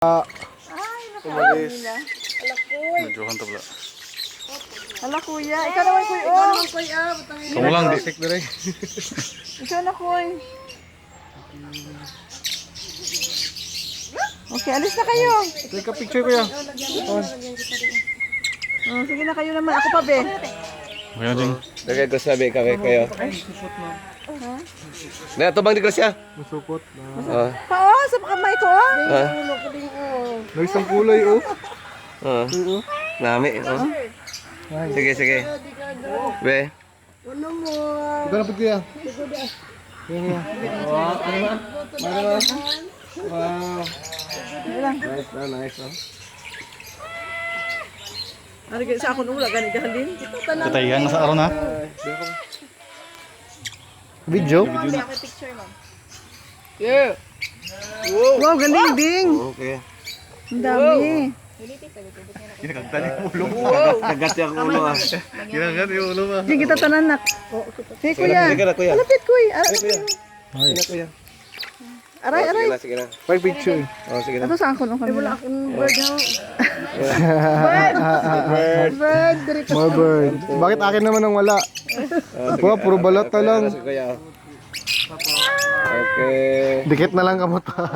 Umalis. Medyo hanto pala. Hala kuya, ikaw naman kuya. Oh. Kamu lang di. Ikaw na kuya. Okay, alis na kayo. Take a picture kuya. Oh, sige na kayo naman. Ako pa be. Kaya ding. Dagay ko sabi kayo. Na to bang di grasya? Masupot. Pao, sa kamay ko ah. May isang kulay oh. Nami oh. Sige. Be. Ito na po kuya. Wow, ano ba? Wow. Nice oh. Ari sa akong ula gani gahalin. Katayan na sa araw na. Video? Yeah. Wow, galing ding. Okay. Ang dami. Ginagagtan yung ulo mo. Kagat yung ulo ah. Ginagagtan yung ulo mo. Sige kita tanan nak. Hey kuya. Sige na kuya. Lapit kuya. Sige na kuya. Aray. Sige na. Pag picture. Oh, sige na. Ito sa akong wala akong bird ha. Bird. More bird. Bakit akin naman ang wala? Wow, puro balat na lang. Sige kuya. Okay. Dikit na lang kamot pa.